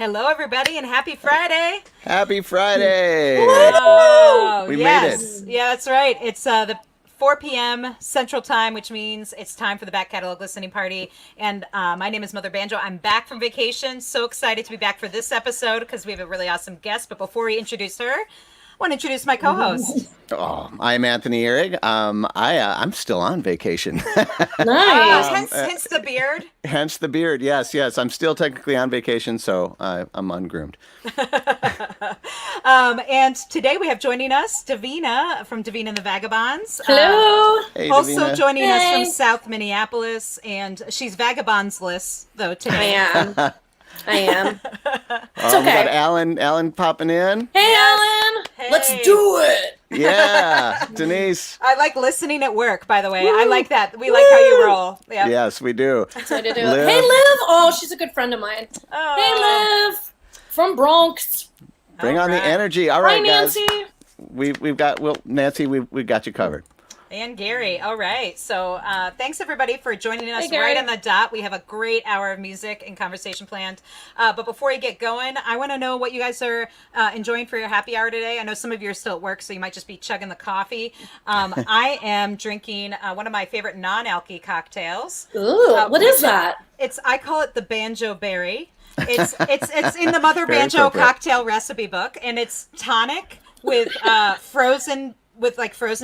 Hello, everybody, and happy Friday. Happy Friday! Oh, We yes. made it. Yeah, that's right. It's the 4 p.m. Central Time, which means it's time for the back catalog listening party. And my name is Mother Banjo. I'm back from vacation. So excited to be back for this episode because we have a really awesome guest. But before we introduce her, I want to introduce my co-host. Oh, I'm Anthony Ihrig. I'm still on vacation. Nice. Hence the beard. Hence the beard. Yes. I'm still technically on vacation, so I'm ungroomed. And today we have joining us Davina from Davina and the Vagabonds. Hello. Hey, Also Davina. joining us Hey. from South Minneapolis, and she's Vagabonds-less, though, I today. am. I am. It's We okay. got Alan popping in. Hey, Alan. Hey. Let's do it. Yeah, Denise. I like listening at work, by the way. I like that. We like how you roll. Yeah. Yes, we do. Excited to do Liv. it. Hey, Liv. Oh, she's a good friend of mine. Oh. Hey, Liv. From Bronx. Bring on the right. energy. All Hi, right, guys. Nancy. We've got Nancy. We got you covered. And Gary. All right. So thanks, everybody, for joining us Hey, Gary. right on the dot. We have a great hour of music and conversation planned. But before we get going, I want to know what you guys are enjoying for your happy hour today. I know some of you are still at work, so you might just be chugging the coffee. I am drinking one of my favorite non-alky cocktails. Ooh, what is that? I call it the Banjo Berry. It's in the Mother Very Banjo appropriate. cocktail recipe book, and it's tonic with frozen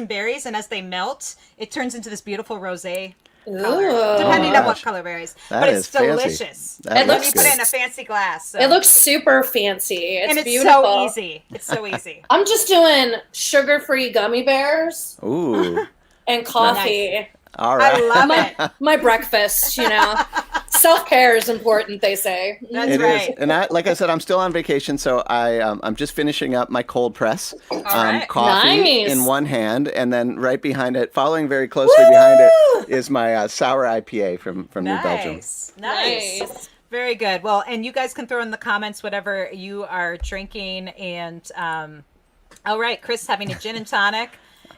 berries, and as they melt, it turns into this beautiful rosé color, Ooh. depending on what gosh. color berries. That But is it's fancy. delicious. That It And then looks you put it in good. a fancy glass. So. It looks super fancy. It's and it's beautiful. so easy. It's so easy. I'm just doing sugar-free gummy bears Ooh. and coffee. All I right. love My, it. my breakfast, you know. Self-care is important, they say. That's It right. is, and like I said, I'm still on vacation, so I'm just finishing up my cold press. right. Coffee Nice. in one hand, and then right behind it, following very closely behind it, is my sour IPA from New Belgium. Nice. Nice. Very good. Well, and you guys can throw in the comments whatever you are drinking. And all right, Chris having a gin and tonic.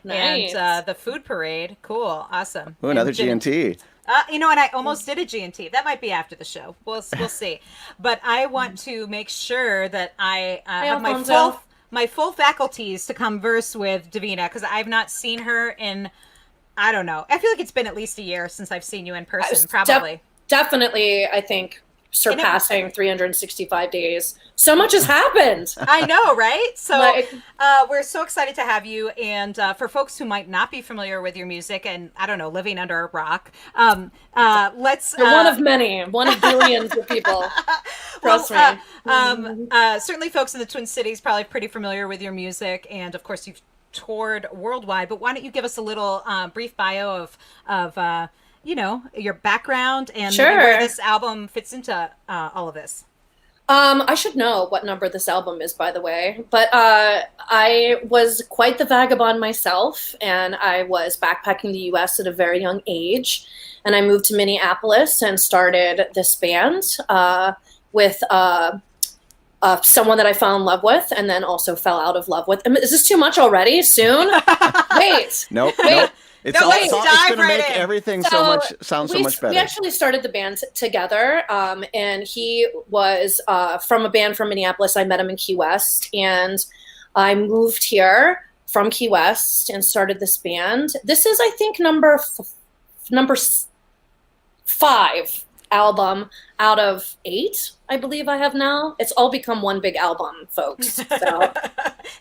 Nice. And the food parade. Cool. Awesome. Ooh, another And gin- G&T. and I almost did a G&T. That might be after the show. We'll see. But I want to make sure that I have Alfonso. my full faculties to converse with Davina, because I've not seen her in, I don't know. I feel like it's been at least a year since I've seen you in person, probably. Definitely, I think, surpassing 365 days. So much has happened. I know, right? So Like- we're so excited to have you. And for folks who might not be familiar with your music and, I don't know, living under a rock, let's... You're one of many, one of billions of people. Trust me. Certainly folks in the Twin Cities probably pretty familiar with your music. And, of course, you've toured worldwide. But why don't you give us a little brief bio of your background and maybe where Sure. this album fits into all of this? I should know what number this album is, by the way. But I was quite the vagabond myself, and I was backpacking the U.S. at a very young age. And I moved to Minneapolis and started this band with someone that I fell in love with, and then also fell out of love with. Is this too much already? Soon? Wait. Nope. Wait. Nope. It's No, let's it's dive going to right make in. everything So sound so we, much better. We actually started the band together, and he was from a band from Minneapolis. I met him in Key West, and I moved here from Key West and started this band. This is, I think, number 5 album out of 8, I believe I have now. It's all become one big album, folks. So,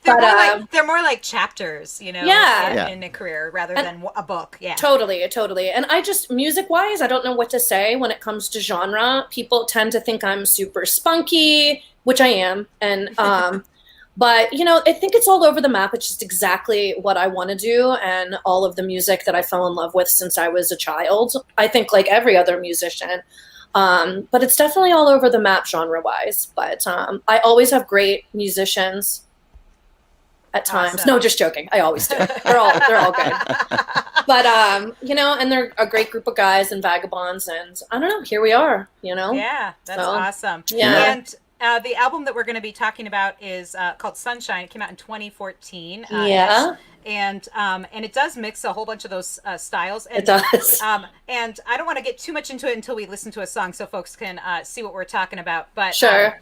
They're more like chapters, Yeah. in a career rather than a book. Yeah. Totally. And I just, music-wise, I don't know what to say when it comes to genre. People tend to think I'm super spunky, which I am, and but I think it's all over the map. It's just exactly what I want to do, and all of the music that I fell in love with since I was a child. I think like every other musician. But it's definitely all over the map genre-wise. But I always have great musicians at times. Awesome. No, just joking. I always do. They're all good. But and they're a great group of guys and vagabonds, and I don't know, here we are, Yeah, that's So, awesome. yeah. And the album that we're going to be talking about is called Sunshine. It came out in 2014. Yeah. And it does mix a whole bunch of those styles. And, It does. And I don't want to get too much into it until we listen to a song, so folks can see what we're talking about. But Sure.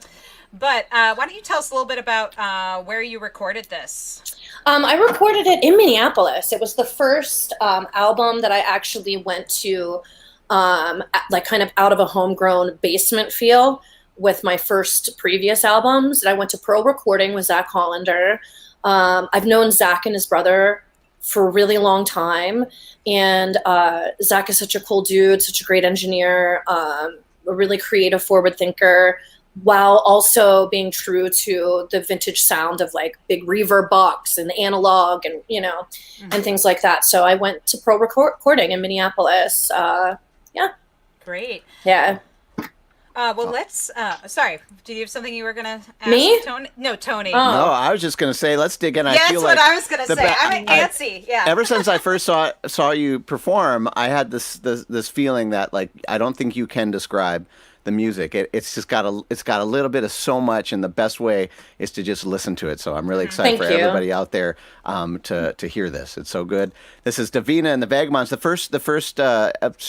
But why don't you tell us a little bit about where you recorded this? I recorded it in Minneapolis. It was the first album that I actually went to, like kind of out of a homegrown basement feel with my first previous albums. And I went to Pearl Recording with Zach Hollander. I've known Zach and his brother for a really long time. And Zach is such a cool dude, such a great engineer, a really creative forward thinker, while also being true to the vintage sound of like big reverb box and analog and, and things like that. So I went to Pro Recording in Minneapolis. Yeah. Great. Yeah. Well, let's, sorry, did you have something you were going to ask? Me? Tony? No, Tony. Oh. No, I was just going to say, let's dig in. Yeah, I feel that's what like I was going to say. I'm antsy. Yeah. Ever since I first saw you perform, I had this feeling that like I don't think you can describe the music. It's just got a little bit of so much, and the best way is to just listen to it. So I'm really excited Thank for you. everybody out there to hear this. It's so good. This is Davina and the Vagabonds. The first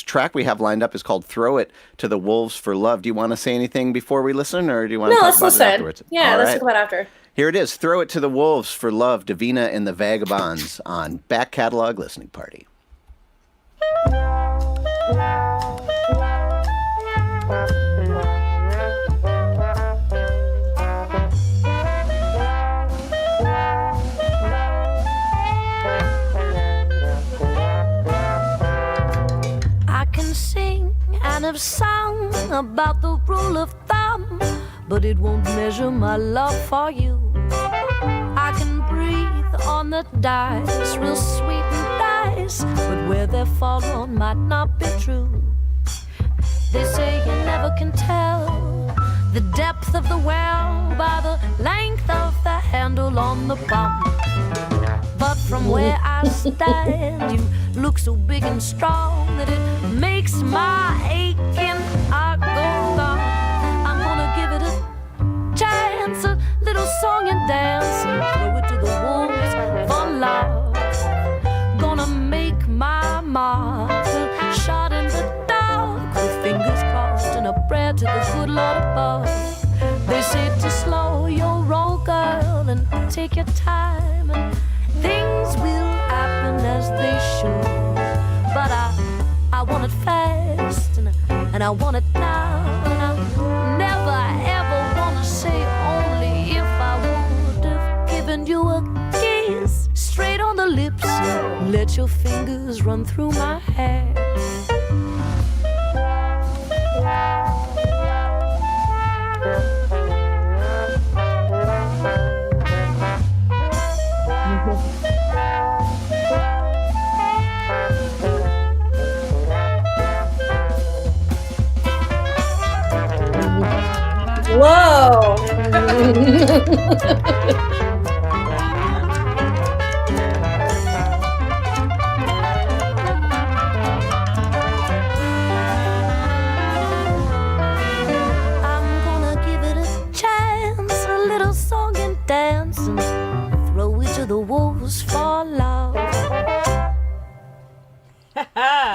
track we have lined up is called "Throw It to the Wolves for Love." Do you want to say anything before we listen, or do you want to talk about it afterwards? Yeah, All let's right. talk about it after. Here it is. "Throw It to the Wolves for Love." Davina and the Vagabonds on Back Catalog Listening Party. And have sung about the rule of thumb, but it won't measure my love for you. I can breathe on the dice, real sweet and nice, but where they fall on might not be true. They say you never can tell the depth of the well by the length of the handle on the pump. But from where I stand, you look so big and strong that it makes my aching heart go gone. I'm gonna give it a chance, a little song and dance, and throw it to the wolves for love. Gonna make my mark, a shot in the dark, with fingers crossed and a prayer to the good Lord above. They say to slow your roll, girl, and take your time, and things will happen as they should. But I want it fast, and I want it now, and I never ever want to say only if I would have given you a kiss straight on the lips, let your fingers run through my hair. Whoa. I'm gonna give it a chance, a little song and dance, and throw it to the wolves for love.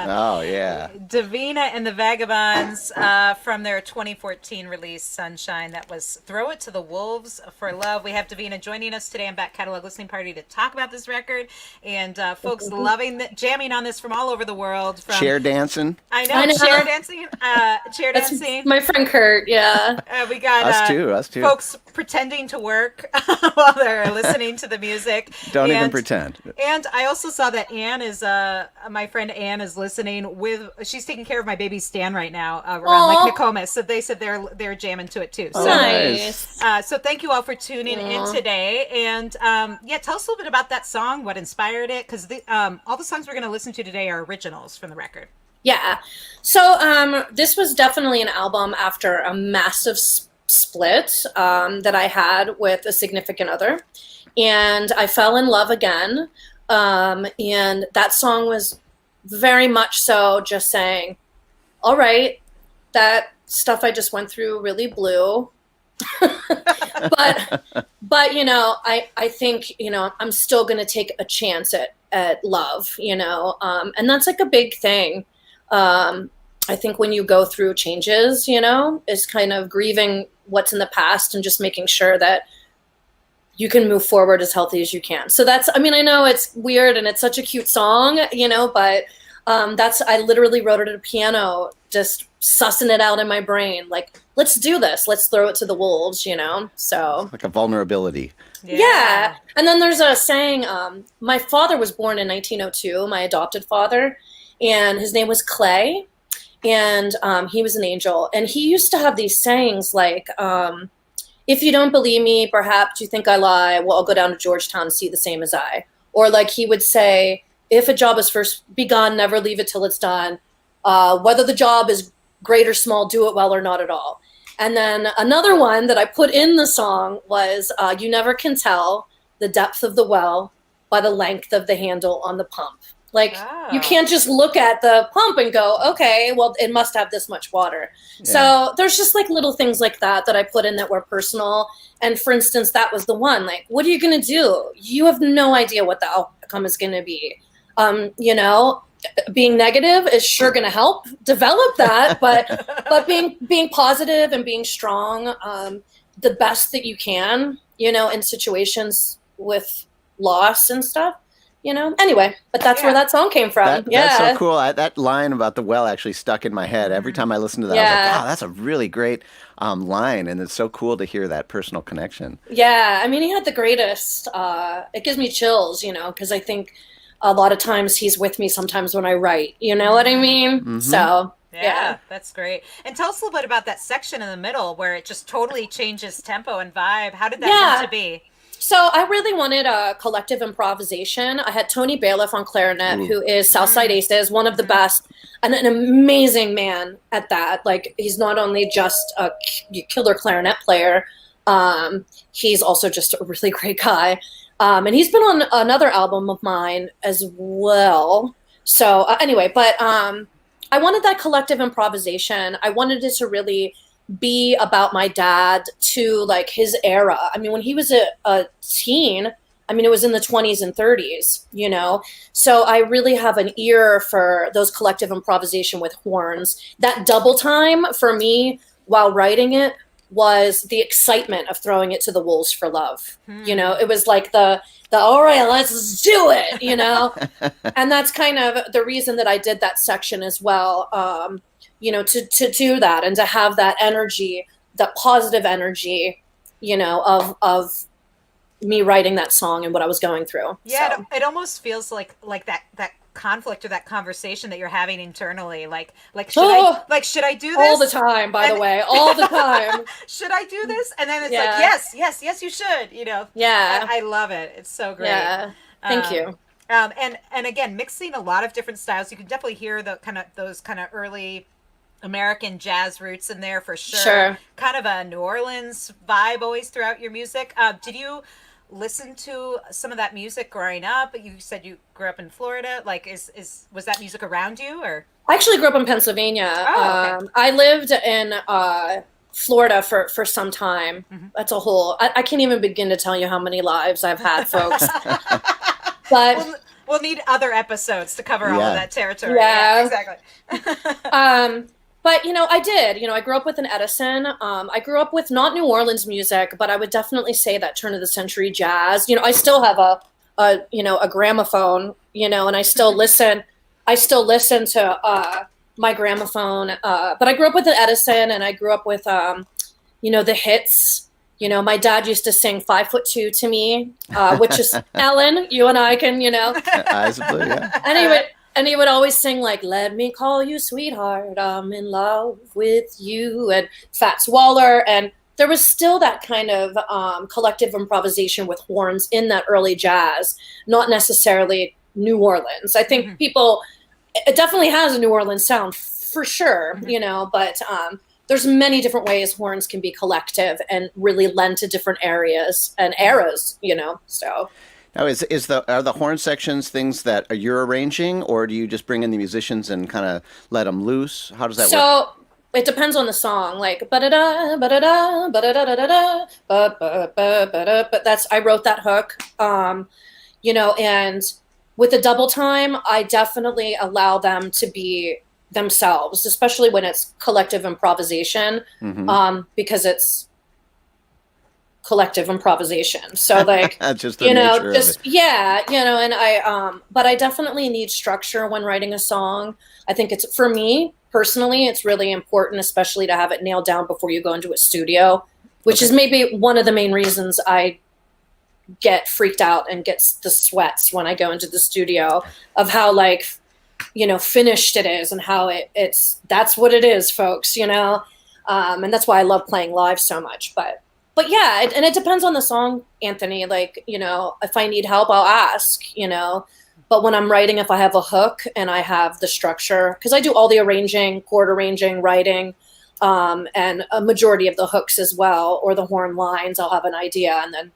Oh yeah. Davina and the Vagabonds from their 2014 release Sunshine. That was "Throw It to the Wolves for Love." We have Davina joining us today on Back Catalog Listening Party to talk about this record, and folks jamming on this from all over the world. From Chair dancing. I know. Chair dancing. Chair That's dancing. my friend Kurt, yeah. We got Us too. folks pretending to work while they're listening to the music. Don't even pretend. And I also saw that Anne is my friend Anne is listening with. She's taking care of my baby Stan right now around Lake Nokomis. So they said they're jamming to it too. So, Nice. so thank you all for tuning in today. And tell us a little bit about that song. What inspired it? Because all the songs we're going to listen to today are originals from the record. Yeah. So this was definitely an album after a massive split that I had with a significant other. And I fell in love again. And that song was very much so just saying, all right, that stuff I just went through really blew. but I think, I'm still going to take a chance at love, and that's like a big thing. I think when you go through changes, is kind of grieving what's in the past and just making sure that you can move forward as healthy as you can. So that's, I mean, I know it's weird and it's such a cute song, you know, but I literally wrote it at a piano, just sussing it out in my brain. Like, let's do this. Let's throw it to the wolves, you know? So like a vulnerability. yeah. And then there's a saying, my father was born in 1902, my adopted father, and his name was Clay. And he was an angel. And he used to have these sayings like, if you don't believe me, perhaps you think I lie. Well, I'll go down to Georgetown and see the same as I. Or like he would say, if a job is first begun, never leave it till it's done. Whether the job is great or small, do it well or not at all. And then another one that I put in the song was, you never can tell the depth of the well by the length of the handle on the pump. Like, you can't just look at the pump and go, okay, well, it must have this much water. Yeah. So there's just like little things like that I put in that were personal. And for instance, that was the one, like, what are you going to do? You have no idea what the outcome is going to be. You know, being negative is sure going to help develop that, but being positive and being strong, the best that you can, you know, in situations with loss and stuff. You know, anyway, but that's where that song came from. That's so cool. That line about the well actually stuck in my head. Every time I listened to that, I was like, wow, that's a really great line. And it's so cool to hear that personal connection. Yeah. I mean, he had the greatest, it gives me chills, you know, because I think a lot of times he's with me sometimes when I write, you know what I mean? Mm-hmm. So, yeah, that's great. And tell us a little bit about that section in the middle where it just totally changes tempo and vibe. How did that come to be? So I really wanted a collective improvisation. I had Tony Bailiff on clarinet, who is Southside Aces, one of the best, and an amazing man at that. Like, he's not only just a killer clarinet player, he's also just a really great guy. And he's been on another album of mine as well. So anyway, but I wanted that collective improvisation. I wanted it to really be about my dad to like his era. I mean, when he was a teen, I mean, it was in the 20s and 30s, you know? So I really have an ear for those collective improvisation with horns. That double time for me while writing it was the excitement of throwing it to the wolves for love. You know, it was like the all right, let's do it, you know? And that's kind of the reason that I did that section as well. You know, to do that and to have that energy, that positive energy, you know, of me writing that song and what I was going through. Yeah, so. it almost feels like that conflict or that conversation that you're having internally. Like should I do this? All the time, by the way, all the time. Should I do this? And then it's like, yes, you should. You know. Yeah. I love it. It's so great. Yeah. Thank you. And again, mixing a lot of different styles. You can definitely hear those kind of early American jazz roots in there for sure. Sure. Kind of a New Orleans vibe always throughout your music. Did you listen to some of that music growing up? You said you grew up in Florida. Like, was that music around you, or? I actually grew up in Pennsylvania. Oh, okay. I lived in Florida for some time. Mm-hmm. That's a whole. I can't even begin to tell you how many lives I've had, folks. But we'll need other episodes to cover all of that territory. Yeah, exactly. But, you know, I did. You know, I grew up with an Edison. I grew up with not New Orleans music, but I would definitely say that turn of the century jazz. You know, I still have a gramophone, you know, and I still listen. I still listen to my gramophone. But I grew up with an Edison, and I grew up with, you know, the hits. You know, my dad used to sing 5'2" to me, which is Ellen. You and I can, you know. Eyes of blue, yeah. And he would always sing like, let me call you sweetheart, I'm in love with you, and Fats Waller. And there was still that kind of collective improvisation with horns in that early jazz, not necessarily New Orleans. I think it definitely has a New Orleans sound for sure, you know, but there's many different ways horns can be collective and really lend to different areas and eras, you know, so. Now, are the horn sections things that you're arranging, or do you just bring in the musicians and kind of let them loose? How does that work? So it depends on the song. Like ba-da-da, ba-da-da, ba-da-da-da-da, ba-ba-ba-ba-da. I wrote that hook. You know, and with the double time, I definitely allow them to be themselves, especially when it's collective improvisation, because it's collective improvisation. So like, just the nature of it. yeah, and but I definitely need structure when writing a song. I think it's, for me personally, it's really important, especially to have it nailed down before you go into a studio, which is maybe one of the main reasons I get freaked out and gets the sweats when I go into the studio, of how like, finished it is, and how that's what it is, folks, and that's why I love playing live so much. But yeah, and it depends on the song, Anthony. Like, if I need help, I'll ask, but when I'm writing, if I have a hook and I have the structure, because I do all the arranging, chord arranging, writing, and a majority of the hooks as well, or the horn lines, I'll have an idea, and then,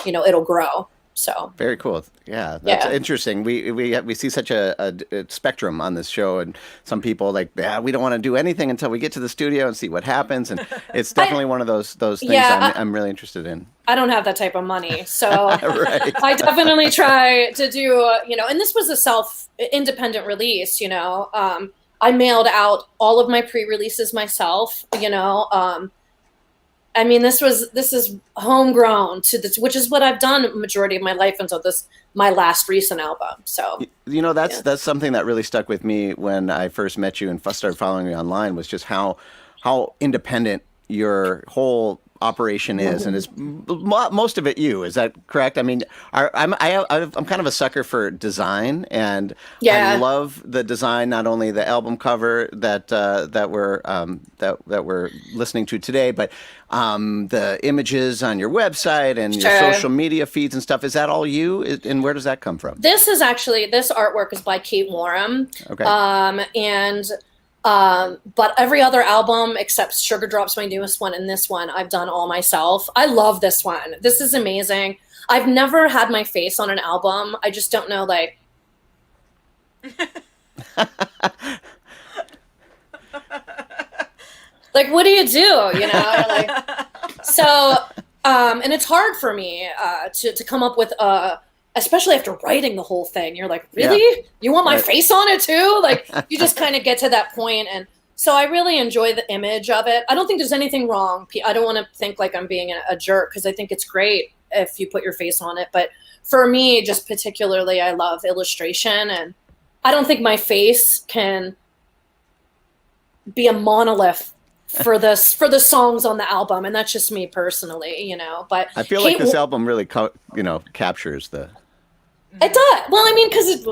it'll grow. So very cool. Yeah, that's interesting. We see such a spectrum on this show, and some people like, we don't want to do anything until we get to the studio and see what happens. And it's definitely one of those things I'm really interested in. I don't have that type of money, so right. I definitely try to do, and this was a independent release. I mailed out all of my pre-releases myself. I mean, this is homegrown which is what I've done majority of my life until my last recent album. So, that's something that really stuck with me when I first met you and started following you online, was just how independent your whole operation is, and it's most of it you. Is that correct? I mean, I'm kind of a sucker for design, and I love the design, not only the album cover that we're listening to today, but the images on your website and your social media feeds and stuff. Is that all you? And where does that come from? This artwork is by Kate Warham. Okay. But every other album except Sugar Drops, my newest one, and this one, I've done all myself. I love this one. This is amazing. I've never had my face on an album. I just don't know, like... like, what do you do, So, and it's hard for me to come up with especially after writing the whole thing. You're like, really? Yeah. You want my face on it too? Like, you just kind of get to that point. And so I really enjoy the image of it. I don't think there's anything wrong. I don't want to think like I'm being a jerk, because I think it's great if you put your face on it. But for me, just particularly, I love illustration. And I don't think my face can be a monolith for the songs on the album. And that's just me personally, But I feel like this album really, captures the... It does. Well, I mean, because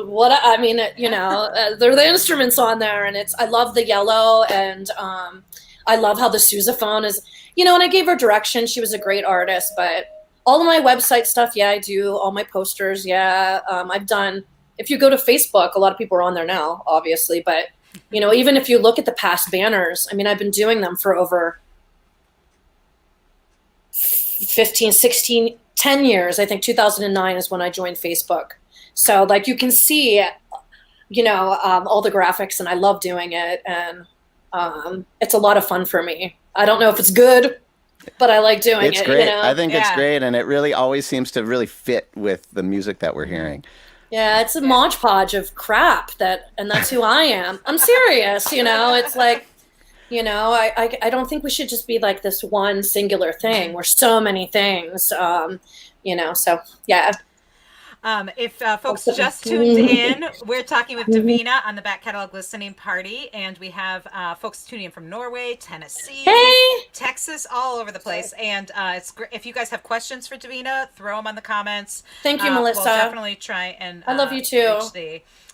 they're the instruments on there, and I love the yellow, and I love how the sousaphone is, and I gave her direction. She was a great artist, but all of my website stuff, I do. All my posters, I've done. If you go to Facebook, a lot of people are on there now, obviously, but even if you look at the past banners, I mean, I've been doing them for over 15, 16, 10 years. I think 2009 is when I joined Facebook. So like you can see, all the graphics, and I love doing it. And it's a lot of fun for me. I don't know if it's good, but I like doing it. It's great. I think it's great. And it really always seems to really fit with the music that we're hearing. Yeah, it's a Mod Podge of crap and that's who I am. I'm serious, it's like, I don't think we should just be like this one singular thing. We're so many things, so yeah. If folks just tuned in, we're talking with Davina on the Back Catalog Listening Party, and we have folks tuning in from Norway, Tennessee, Texas, all over the place. And it's great. If you guys have questions for Davina, throw them on the comments. Thank you, Melissa. We'll definitely try and I love you too.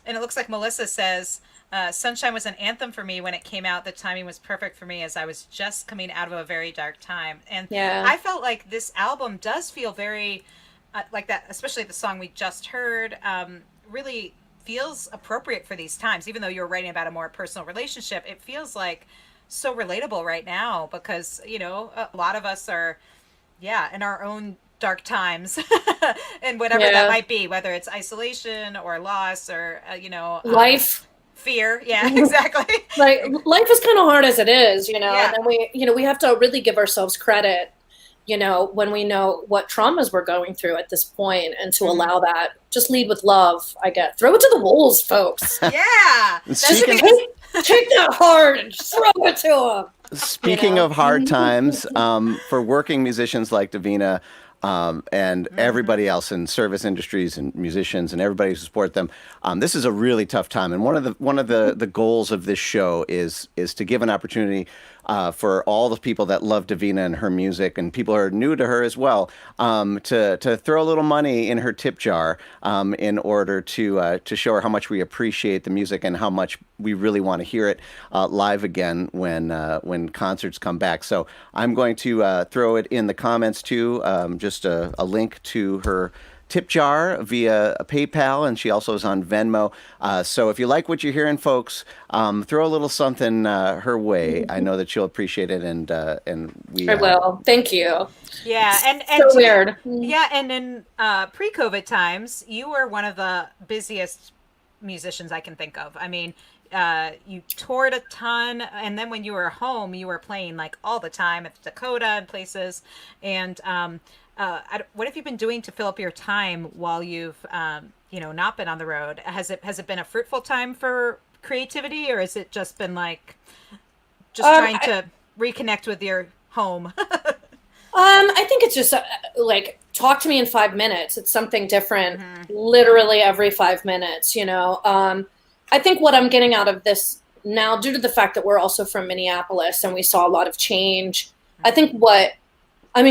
And it looks like Melissa says, Sunshine was an anthem for me when it came out. The timing was perfect for me as I was just coming out of a very dark time. And I felt like this album does feel very like that, especially the song we just heard, really feels appropriate for these times. Even though you're writing about a more personal relationship, it feels like so relatable right now, because, a lot of us are, in our own dark times and whatever that might be, whether it's isolation or loss or, life. Fear. Yeah, exactly. Like life is kind of hard as it is, and then we have to really give ourselves credit, when we know what traumas we're going through at this point, and to allow that, just lead with love, I guess. Throw it to the wolves, folks. Yeah. Take that hard and throw it to them. Speaking of hard times, for working musicians like Davina, and everybody else in service industries and musicians and everybody who support them, this is a really tough time. And one of the goals of this show is to give an opportunity for all the people that love Davina and her music, and people who are new to her as well, to throw a little money in her tip jar, in order to show her how much we appreciate the music and how much we really want to hear it live again when concerts come back. So I'm going to throw it in the comments too, just a link to her tip jar via PayPal, and she also is on Venmo. So if you like what you're hearing, folks, throw a little something her way. I know that she'll appreciate it, and we. I will. Thank you. Yeah, and So weird. Yeah, and in pre-COVID times, you were one of the busiest musicians I can think of. I mean, you toured a ton, and then when you were home, you were playing like all the time at Dakota and places. And what have you been doing to fill up your time while you've not been on the road? Has it been a fruitful time for creativity, or has it just been like trying to reconnect with your home? I think it's just like, talk to me in 5 minutes. It's something different, literally every 5 minutes. I think what I'm getting out of this now, due to the fact that we're also from Minneapolis and we saw a lot of change, I think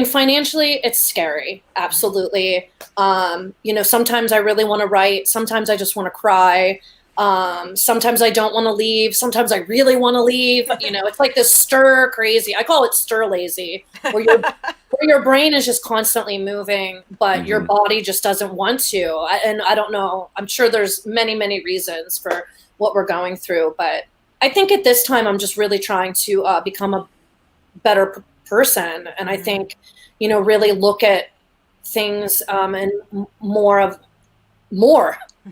financially, it's scary. Absolutely. Sometimes I really want to write. Sometimes I just want to cry. Sometimes I don't want to leave. Sometimes I really want to leave. It's like this stir crazy. I call it stir lazy, where your brain is just constantly moving, but your body just doesn't want to. And I don't know. I'm sure there's many, many reasons for what we're going through. But I think at this time, I'm just really trying to become a better person. And I think, really look at things and more.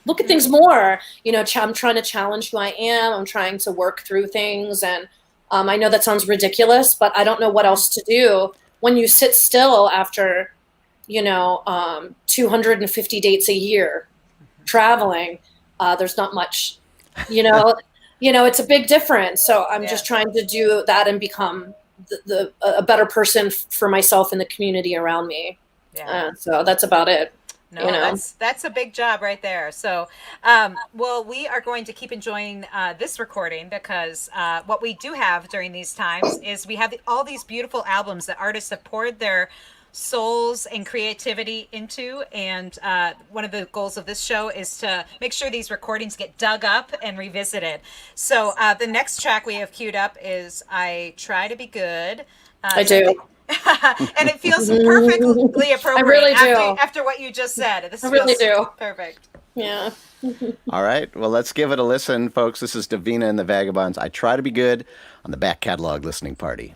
Look at things more. I'm trying to challenge who I am. I'm trying to work through things. And I know that sounds ridiculous, but I don't know what else to do when you sit still after, 250 dates a year traveling. There's not much, it's a big difference. So I'm just trying to do that and become a better person for myself and the community around me. Yeah. So that's about it. No, that's a big job right there. So, we are going to keep enjoying this recording, because what we do have during these times is we have all these beautiful albums that artists have poured their souls and creativity into. And one of the goals of this show is to make sure these recordings get dug up and revisited. So the next track we have queued up is I Try to Be Good. I do. And it feels perfectly appropriate. I really do. After what you just said. This I really feels do. Perfect. Yeah. All right. Well, let's give it a listen, folks. This is Davina and the Vagabonds. I Try to Be Good on the Back Catalog Listening Party.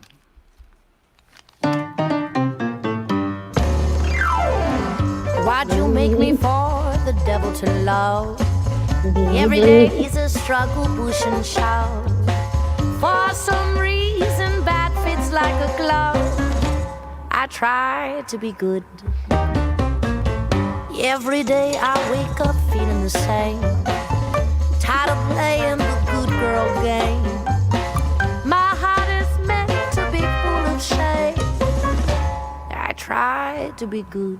Why'd you make me for the devil to love? Every day is a struggle, push and shove. For some reason, bad fits like a glove. I try to be good. Every day I wake up feeling the same. Tired of playing the good girl game. My heart is meant to be full of shame. I try to be good.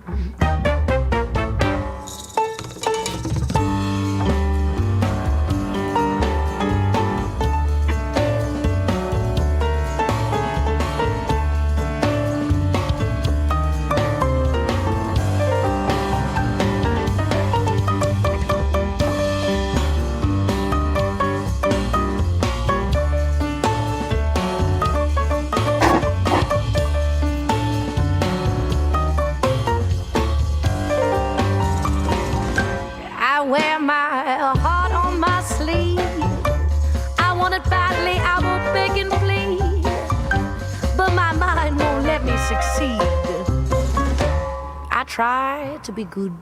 Try to be good.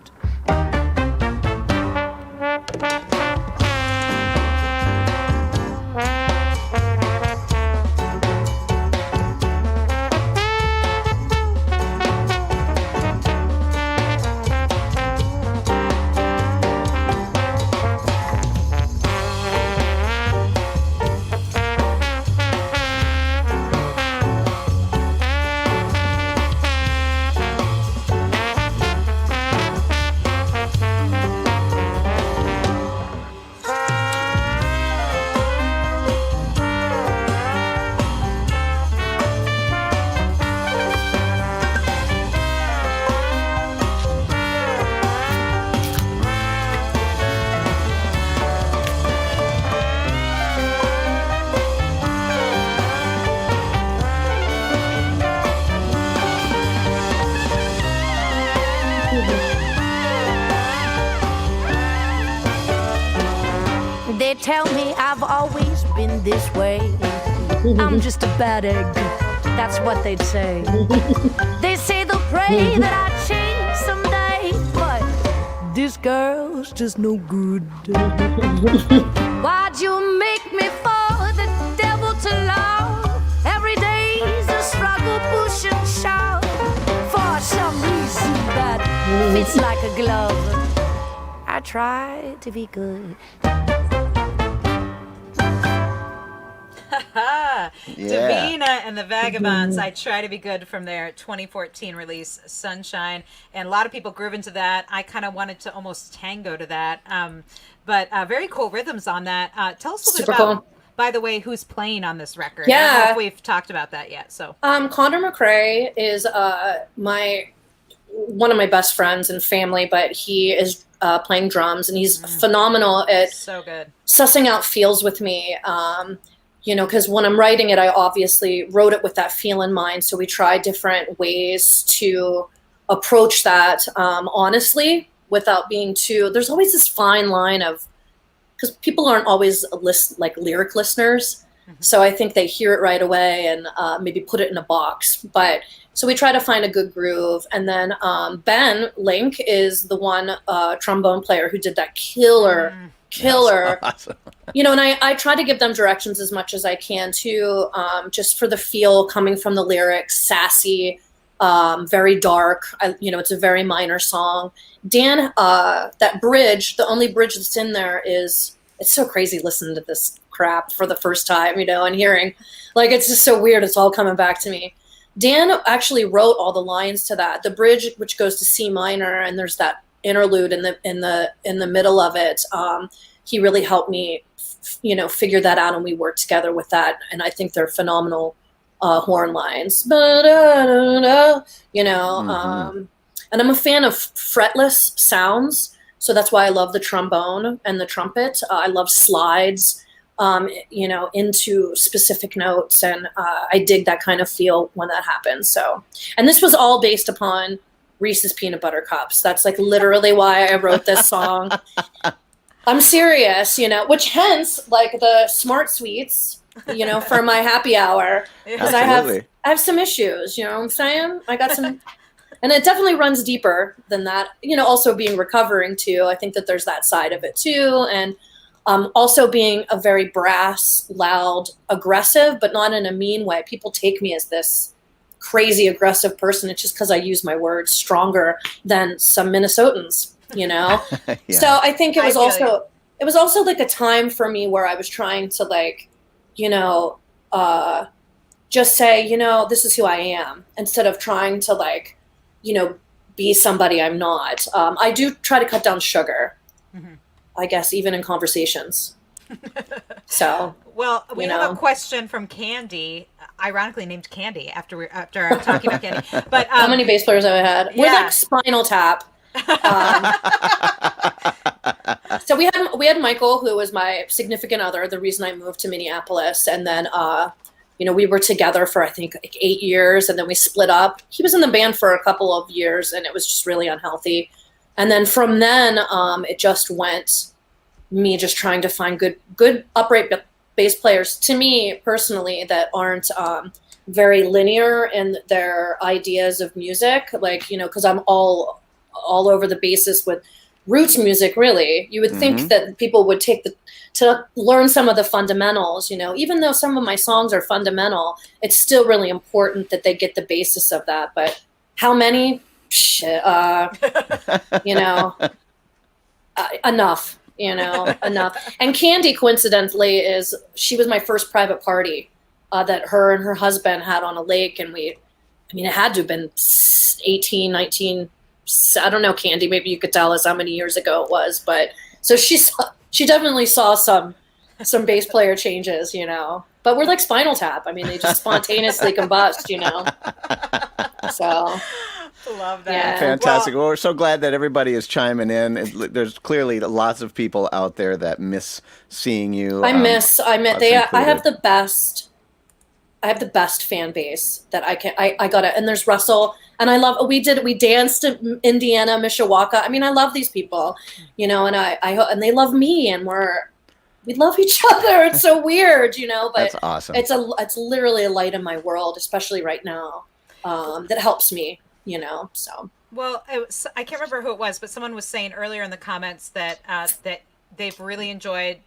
tell me I've always been this way. I'm just a bad egg, that's what they'd say. They say they'll pray that I change someday, but this girl's just no good. Why'd you make me for the devil to love? Every day's a struggle, push and shove. For some reason that fits like a glove, I try to be good. Davina and the Vagabonds, I Try to Be Good, from their 2014 release, Sunshine. And a lot of people groove into that. I kind of wanted to almost tango to that. But very cool rhythms on that. Tell us a little bit about, by the way, who's playing on this record. Yeah. I don't know if we've talked about that yet. So Connor McRae is one of my best friends and family, but he is playing drums, and he's phenomenal at so good sussing out feels with me. Because when I'm writing it, I obviously wrote it with that feel in mind. So we try different ways to approach that honestly, without being too. There's always this fine line of, because people aren't always lyric listeners. So I think they hear it right away and maybe put it in a box. But so we try to find a good groove. And then Ben Link is the one trombone player who did that killer. Awesome. And I try to give them directions as much as I can too, just for the feel coming from the lyrics, sassy, very dark. It's a very minor song. Dan, that bridge, the only bridge that's in there it's so crazy listening to this crap for the first time, and hearing, it's just so weird. It's all coming back to me. Dan actually wrote all the lines to that. The bridge, which goes to C minor, and there's that interlude in the middle of it. He really helped me, figure that out, and we worked together with that. And I think they're phenomenal horn lines. And I'm a fan of fretless sounds, so that's why I love the trombone and the trumpet. I love slides, into specific notes, and I dig that kind of feel when that happens. So, and this was all based upon Reese's Peanut Butter Cups. That's literally why I wrote this song. I'm serious, which hence the Smart Sweets, for my happy hour, because I have some issues, you know what I'm saying? I got some, and it definitely runs deeper than that, also being recovering too. I think that there's that side of it too. And also being a very brass, loud, aggressive, but not in a mean way. People take me as this crazy aggressive person. It's just because I use my words stronger than some Minnesotans, Yeah. So I think it was also a time for me where I was trying to just say, this is who I am, instead of trying to be somebody I'm not. I do try to cut down sugar, I guess, even in conversations. So, well, we have a question from Candy, ironically named Candy after talking about Candy. But how many bass players have I had? We're like Spinal Tap. So we had Michael, who was my significant other, the reason I moved to Minneapolis, and then we were together for I think 8 years, and then we split up. He was in the band for a couple of years, and it was just really unhealthy. And then from then, it just went me just trying to find good upright bass players, to me personally, that aren't very linear in their ideas of music, because I'm all over the basis with roots music. Really, you would think that people would take to learn some of the fundamentals. Even though some of my songs are fundamental, it's still really important that they get the basis of that. But how many? Shit, enough. Enough. And Candy, coincidentally, she was my first private party that her and her husband had on a lake, and it had to have been 18, 19. I don't know, Candy, maybe you could tell us how many years ago it was, but so she definitely saw some bass player changes, but we're like Spinal Tap. They just spontaneously combust, so. Love that. Yeah. Fantastic. Well, we're so glad that everybody is chiming in. There's clearly lots of people out there that miss seeing you. I have the best fan base that I got it. And there's Russell, and we danced in Indiana, Mishawaka. I love these people, and and they love me, and we love each other. It's so weird, but That's awesome. It's literally a light in my world, especially right now. That helps me, so. Well, I can't remember who it was, but someone was saying earlier in the comments that that they've really enjoyed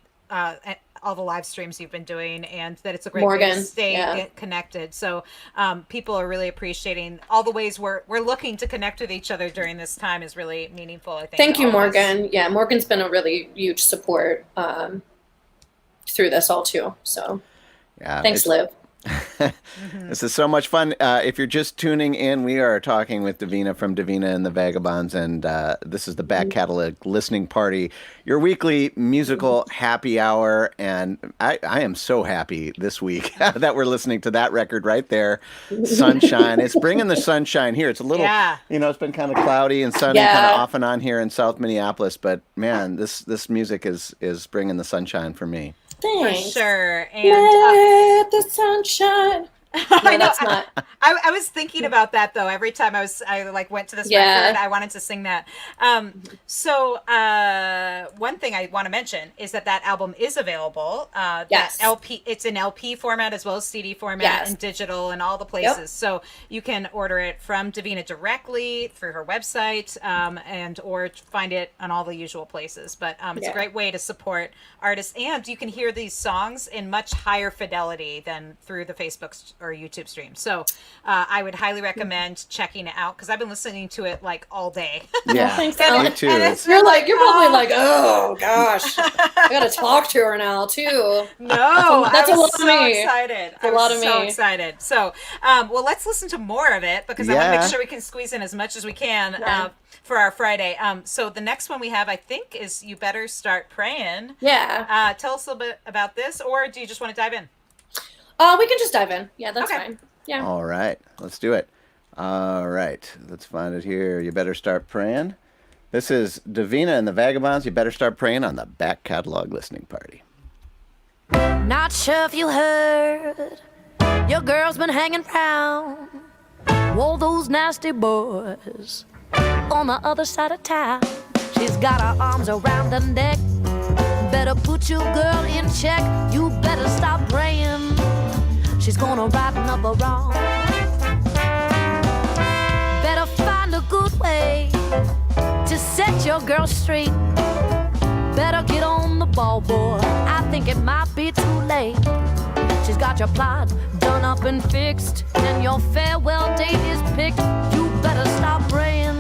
all the live streams you've been doing, and that it's a great way to stay connected. So people are really appreciating all the ways we're looking to connect with each other during this time is really meaningful, I think. Thank you, Morgan. Yeah, Morgan's been a really huge support through this all too. So thanks, Liv. This is so much fun. If you're just tuning in, we are talking with Davina from Davina and the Vagabonds, and this is the Back Catalog Listening Party, your weekly musical happy hour. And I am so happy this week that we're listening to that record right there, Sunshine. It's bringing the sunshine here. It's a little, it's been kind of cloudy and sunny, kind of off and on here in South Minneapolis, but man, this music is bringing the sunshine for me. Thanks. For sure. And let the sunshine. No, that's not. I was thinking about that though. Every time I went to this record, I wanted to sing that. So one thing I want to mention is that album is available. Yes. LP. It's in LP format as well as CD format and digital and all the places. Yep. So you can order it from Davina directly through her website, and or find it on all the usual places. But it's a great way to support artists, and you can hear these songs in much higher fidelity than through the Facebook or YouTube stream. So I would highly recommend checking it out because I've been listening to it like all day. Yeah, thanks, me too. You're probably like, oh gosh, I gotta talk to her now too. No, that's I a lot was of so me. excited. A lot of so me. excited. So, well, let's listen to more of it because I want to make sure we can squeeze in as much as we can for our Friday. So the next one we have, I think, is You Better Start Prayin'. Yeah. Tell us a little bit about this, or do you just want to dive in? We can just dive in. Yeah, that's fine. Yeah. All right, let's do it. All right, let's find it here. You Better Start Praying. This is Davina and the Vagabonds. You Better Start Praying on the Back Catalog Listening Party. Not sure if you heard, your girl's been hanging round. All those nasty boys on the other side of town. She's got her arms around her neck. Better put your girl in check. You better stop praying. She's gonna right up a wrong. Better find a good way to set your girl straight. Better get on the ball, boy. I think it might be too late. She's got your plot done up and fixed, and your farewell date is picked. You better stop praying.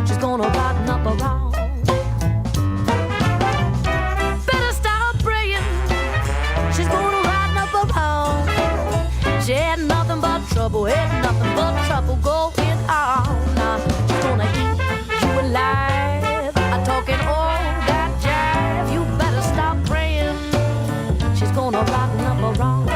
She's gonna right up a wrong. Better stop praying. She's gonna right up a wrong. She had nothing but trouble, had nothing but trouble going on. Now she's gonna eat you alive. I'm talking all that jive. You better stop praying. She's gonna right up a wrong.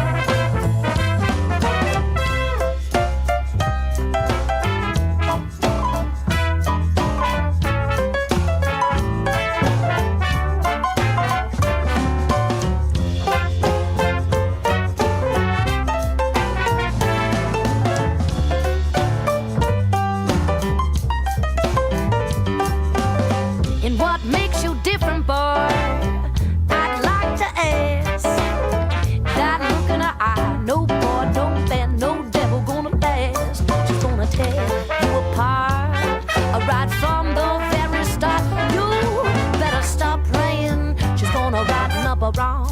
Wrong.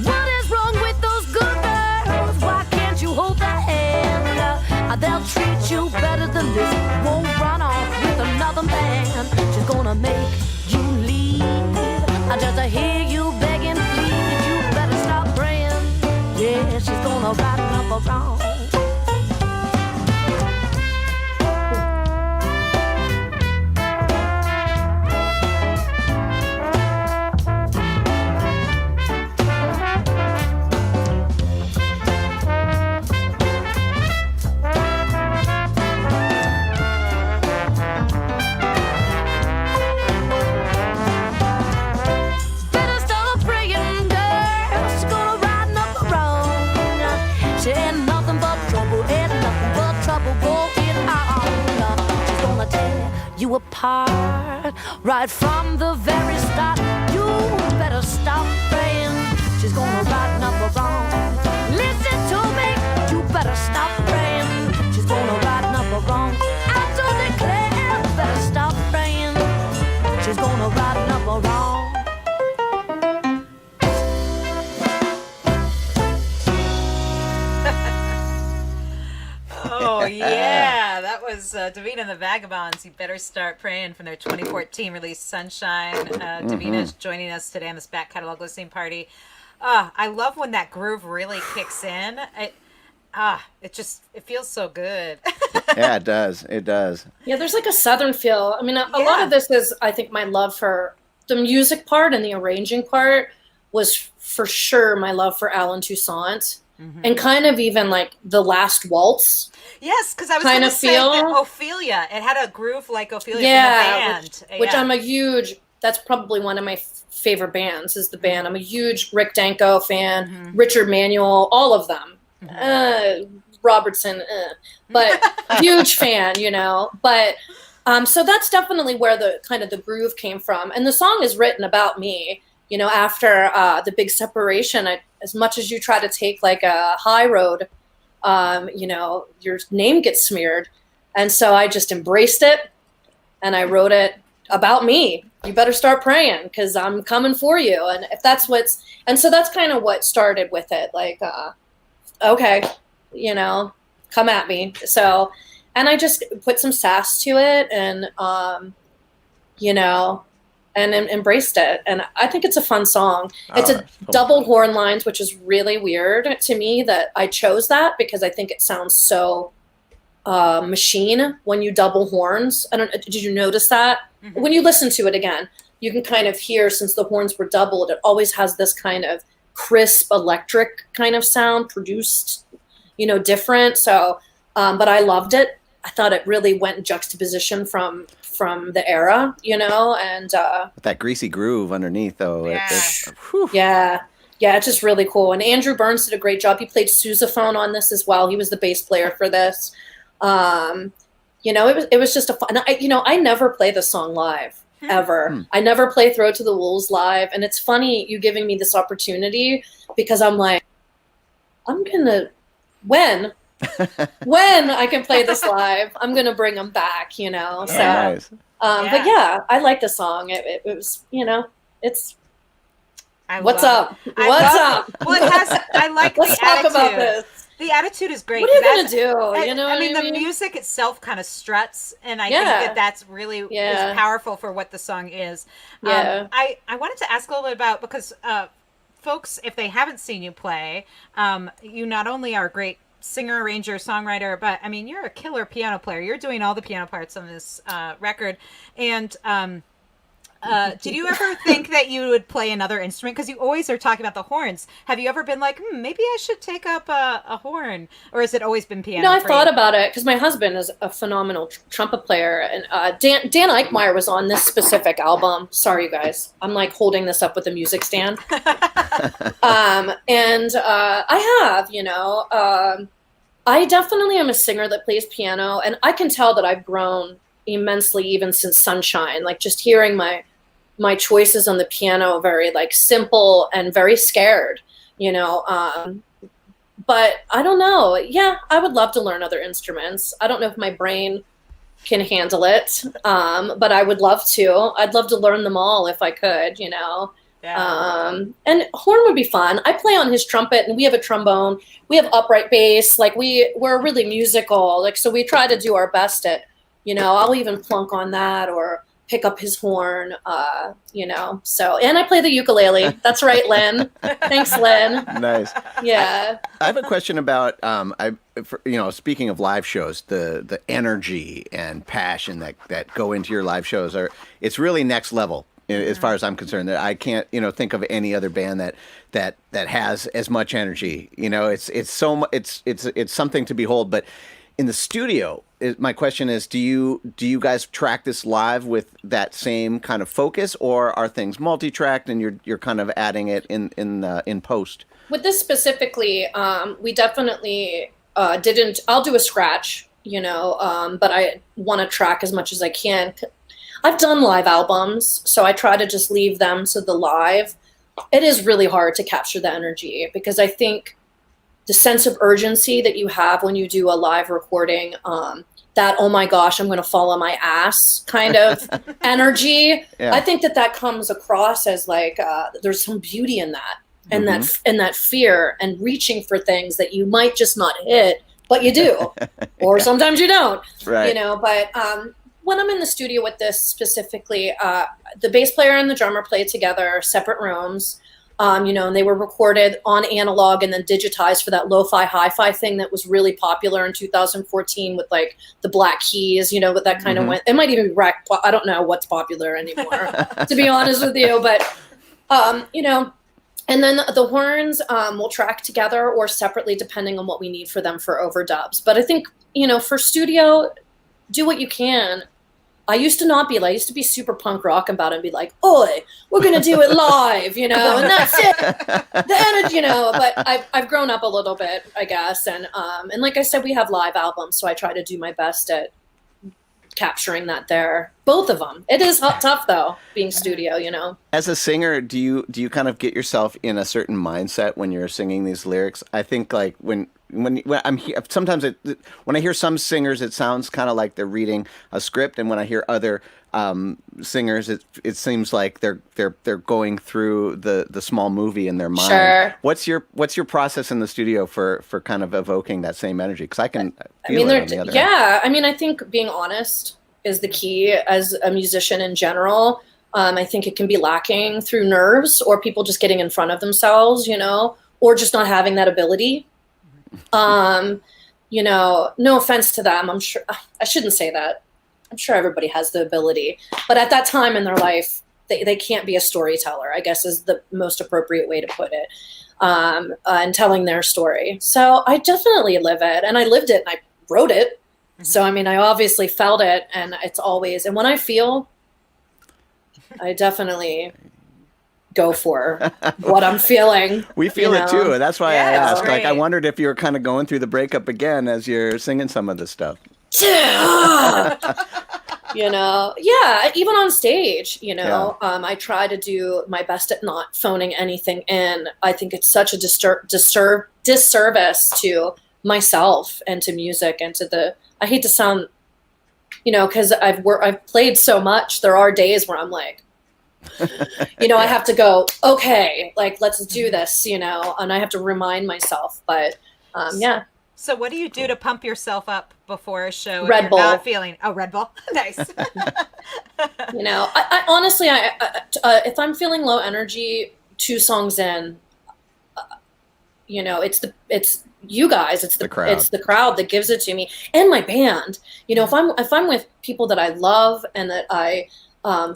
What is wrong with those good girls? Why can't you hold their hand? They'll treat you better than this. Won't run off with another man. She's gonna make you leave. Just to hear you beg and plead. You better stop praying. Yeah, she's gonna right up a wrong. you apart. Right from the very start, you better stop praying. She's gonna right number wrong. Listen to me, you better stop praying. She's gonna right number wrong. I do declare, better stop praying. She's gonna right number wrong. Oh yeah, that was Davina and the Vagabonds. You better start praying from their 2014 release Sunshine. Davina's joining us today on this back catalog listening party. I love when that groove really kicks in. It feels so good. Yeah, it does. It does. Yeah, there's like a southern feel. I mean, a lot of this is, I think, my love for the music part, and the arranging part was for sure my love for Alan Toussaint. Mm-hmm. And kind of even like the last waltz. Yes, because I was going to say that Ophelia. It had a groove like Ophelia from the band. Which I'm a huge, that's probably one of my favorite bands is the band. I'm a huge Rick Danko fan, mm-hmm. Richard Manuel, all of them. Mm-hmm. Robertson, but huge fan, you know. But so that's definitely where the kind of the groove came from. And the song is written about me. You know, after the big separation, as much as you try to take like a high road, you know, your name gets smeared. And so I just embraced it, and I wrote it about me. You better start praying because I'm coming for you. And if that's and so that's kind of what started with it. Like, okay, you know, come at me. So, and I just put some sass to it, and, you know, and embraced it. And I think it's a fun song. It's a double horn lines, which is really weird to me that I chose that, because I think it sounds so machine when you double horns. Did you notice that? Mm-hmm. When you listen to it again, you can kind of hear, since the horns were doubled, it always has this kind of crisp electric kind of sound produced, you know, different. So, but I loved it. I thought it really went in juxtaposition from the era, you know, and with that greasy groove underneath, though. Yeah, it's just really cool. And Andrew Burns did a great job. He played sousaphone on this as well. He was the bass player for this. You know, it was just a fun. I never play this song live ever. I never play Throw to the Wolves live, and it's funny you giving me this opportunity, because I'm like, I'm gonna when I can play this live, I'm gonna bring them back, you know. So, nice. But yeah, I like the song. It was, you know, it's. What's up? Well, it has. I like Let's the talk attitude. about this. The attitude is great. What are you gonna do? You know, I mean, the music itself kind of struts, and I think that's really is powerful for what the song is. Yeah. I wanted to ask a little bit about, because folks, if they haven't seen you play, you not only are a great singer, arranger, songwriter, but I mean, you're a killer piano player. You're doing all the piano parts on this record, and did you ever think that you would play another instrument? Because you always are talking about the horns. Have you ever been like, maybe I should take up a horn? Or has it always been piano? No, I thought about it, because my husband is a phenomenal trumpet player. And Dan Eichmeyer was on this specific album. Sorry, you guys. I'm like holding this up with a music stand. And I have, you know. I definitely am a singer that plays piano. And I can tell that I've grown immensely even since Sunshine. Like, just hearing my choices on the piano, very like simple and very scared, you know. But I don't know. Yeah, I would love to learn other instruments. I don't know if my brain can handle it, but I would love to. I'd love to learn them all if I could, you know. Yeah. And horn would be fun. I play on his trumpet, and we have a trombone. We have upright bass. Like, we're really musical. Like, so we try to do our best at, you know, I'll even plunk on that or pick up his horn, you know. So, and I play the ukulele. That's right, Lynn. Thanks, Lynn. Nice. Yeah. I have a question about, speaking of live shows, the energy and passion that go into your live shows it's really next level. As far as I'm concerned, that I can't, think of any other band that has as much energy. It's something to behold. But in the studio, my question is, do you guys track this live with that same kind of focus, or are things multi-tracked and you're kind of adding it in post? With this specifically, we definitely didn't. I'll do a scratch, but I want to track as much as I can. I've done live albums, so I try to just leave them to the live. It is really hard to capture the energy because I think the sense of urgency that you have when you do a live recording, that, oh my gosh, I'm going to fall on my ass kind of energy. Yeah. I think that comes across as like, there's some beauty in that. And that fear and reaching for things that you might just not hit, but you do, or sometimes you don't, Right. you know, but, when I'm in the studio with this specifically, the bass player and the drummer played together, separate rooms, you know, and they were recorded on analog and then digitized for that lo-fi hi-fi thing that was really popular in 2014 with like the black keys, you know, with that kind of went, it might even be I don't know what's popular anymore, to be honest with you, but, you know, and then the horns will track together or separately depending on what we need for them for overdubs. But I think, you know, for studio, do what you can. I used to be super punk rock about it and be like, oi, we're going to do it live, you know, and that's it. The energy, you know, but I've grown up a little bit, I guess. And like I said, we have live albums, so I try to do my best at capturing that there. Both of them. It is tough though, being studio, you know. As a singer, do you kind of get yourself in a certain mindset when you're singing these lyrics? I think like when I'm sometimes when I hear some singers, it sounds kind of like they're reading a script, and when I hear other singers, it seems like they're going through the small movie in their mind. Sure. What's your process in the studio for kind of evoking that same energy? Because I can feel it on the other end. I mean, I think being honest is the key as a musician in general. I think it can be lacking through nerves or people just getting in front of themselves, you know, or just not having that ability. You know, no offense to them. I'm sure I shouldn't say that. I'm sure everybody has the ability, but at that time in their life, they can't be a storyteller, I guess is the most appropriate way to put it, and telling their story. So I definitely live it, and I lived it, and I wrote it. So, I mean, I obviously felt it, and it's always, and when I feel, I definitely go for what I'm feeling. We feel it too. That's why I asked. Right. Like, I wondered if you were kind of going through the breakup again as you're singing some of this stuff. You know, even on stage, you know, I try to do my best at not phoning anything in. I think it's such a disservice to myself and to music and to I hate to sound, you know, because I've played so much. There are days where I'm like, you know, I have to go, okay, like, let's do this, you know, and I have to remind myself. But So what do you do to pump yourself up before a show? Red Bull. Not feeling Red Bull. Nice. You know, I honestly, if I'm feeling low energy, 2 songs in, you know, it's you guys, it's the crowd that gives it to me, and my band. You know, if I'm with people that I love and that I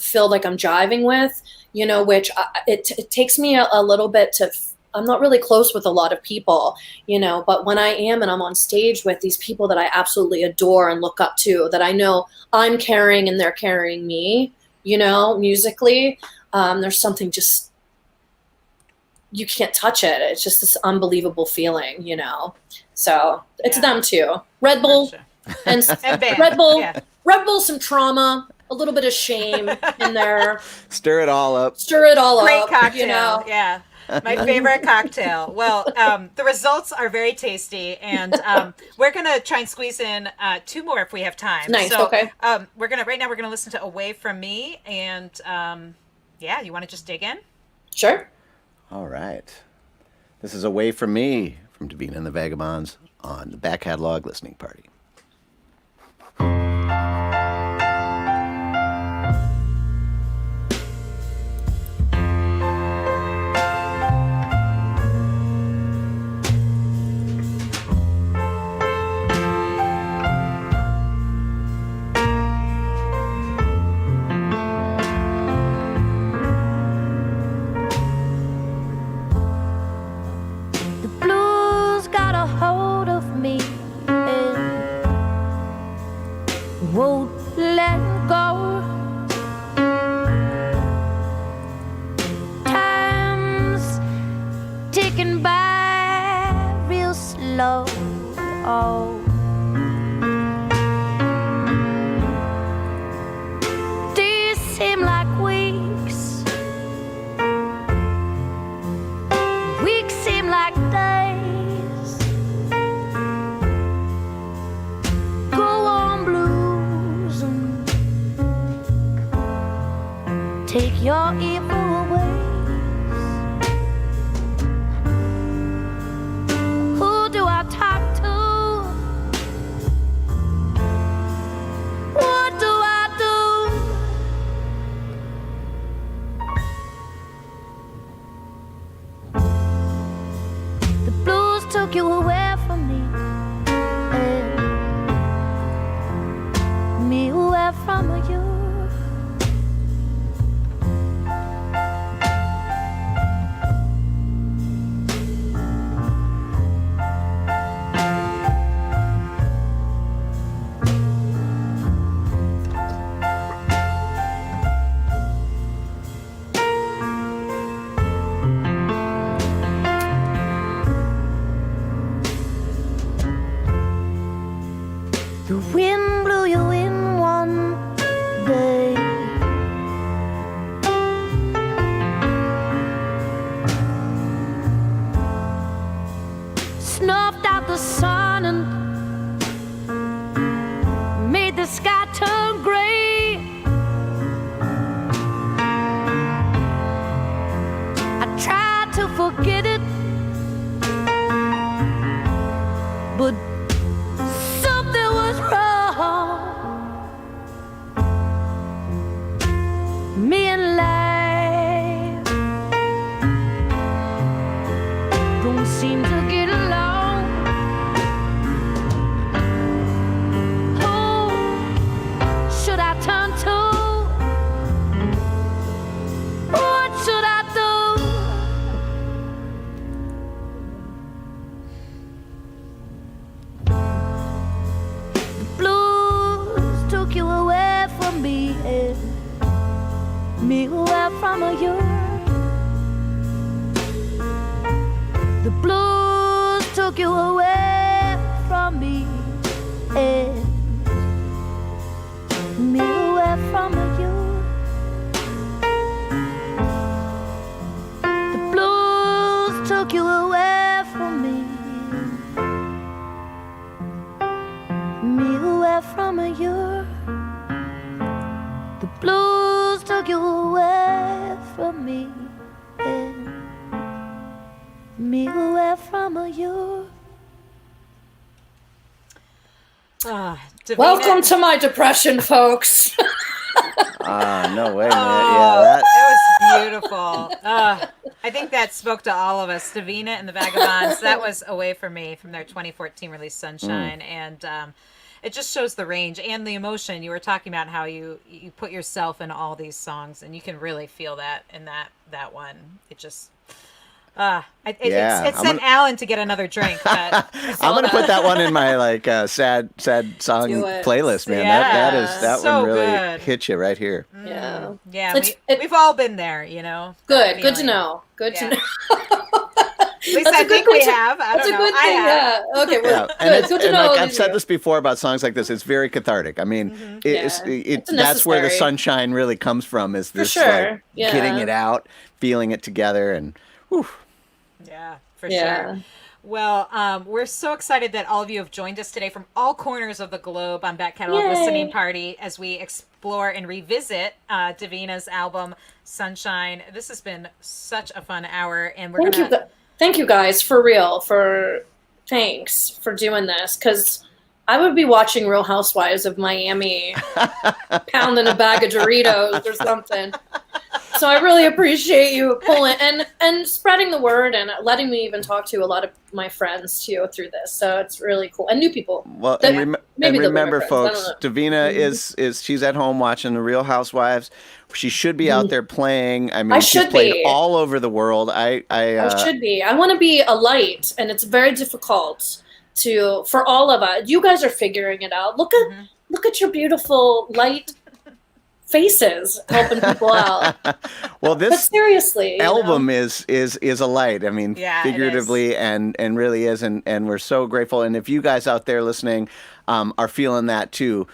feel like I'm jiving with, you know, which it takes me a little bit to. I'm not really close with a lot of people, you know, but when I am and I'm on stage with these people that I absolutely adore and look up to, that I know I'm carrying and they're carrying me, you know, musically, there's something just, you can't touch it. It's just this unbelievable feeling, you know. So it's them too. Red Bull and Red Bull, Red Bull, some trauma, a little bit of shame in there. Stir it all up. Great cocktail, you know. Yeah. My favorite cocktail. Well, the results are very tasty, and we're gonna try and squeeze in 2 more if we have time. Nice. So, okay. We're gonna listen to "Away from Me," and you want to just dig in? Sure. All right. This is "Away from Me" from Davina and the Vagabonds on the Back Catalog Listening Party. Won't let go. Time's ticking by real slow. Oh, take your evil ways. Who do I talk to? What do I do? The blues took you away from me, and me away from you. The wind blew you in one day. Snuffed out the sun and made the sky turn gray. I tried to forget it, but something was wrong. Me and life don't seem to get along. Who should I turn to? What should I do? Blues took you away from me, and me away from you. The blues took you away from me, and me away from you. The blues took you away from me, me away from you. The blues took you away from me, and me away from you. Davina. Welcome to my depression, folks. No way, man. Oh, Yeah, that. it was beautiful. I think that spoke to all of us. Davina and the Vagabonds, that was Away From Me from their 2014 release, Sunshine. And it just shows the range and the emotion. You were talking about how you put yourself in all these songs, and you can really feel that in that one. It just... it sent Alan to get another drink. But I'm gonna put that one in my sad song Do it. playlist, man. Yeah, that so one really good. hit you right here. Yeah. Yeah, It's- we've all been there, you know. Good. that Good to feeling. know. Good Yeah. to know. At least That's I a good think we thing to- have. I That's don't a know. good I thing. have. Yeah. Okay. Well, And good to and know. like that I've said you- this before about songs like this, it's very cathartic. I mean, It's that's where the necessary. sunshine really comes from. Is this sure. like Yeah. getting it out, feeling it together, and whew. Yeah, for Yeah. sure. Well, we're so excited that all of you have joined us today from all corners of the globe on Back Catalog Yay. Listening Party as we explore and revisit Davina's album Sunshine. This has been such a fun hour, and we're Thank you guys for real. Thanks for doing this, because I would be watching Real Housewives of Miami, pounding a bag of Doritos or something. So I really appreciate you pulling and spreading the word and letting me even talk to a lot of my friends too through this. So it's really cool, and new people. Well, That- and maybe they'll be my remember, friends. I folks, don't Davina is she's at home watching The Real Housewives. She should be out there playing. I mean, I she's should played be. all over the world. I should be. I want to be a light, and it's very difficult for all of us. You guys are figuring it out. Look at your beautiful light faces helping people out. Well, But this seriously, you know? album is a light. I mean, Yeah, it figuratively and really is, and we're so grateful. And if you guys out there listening are feeling that too,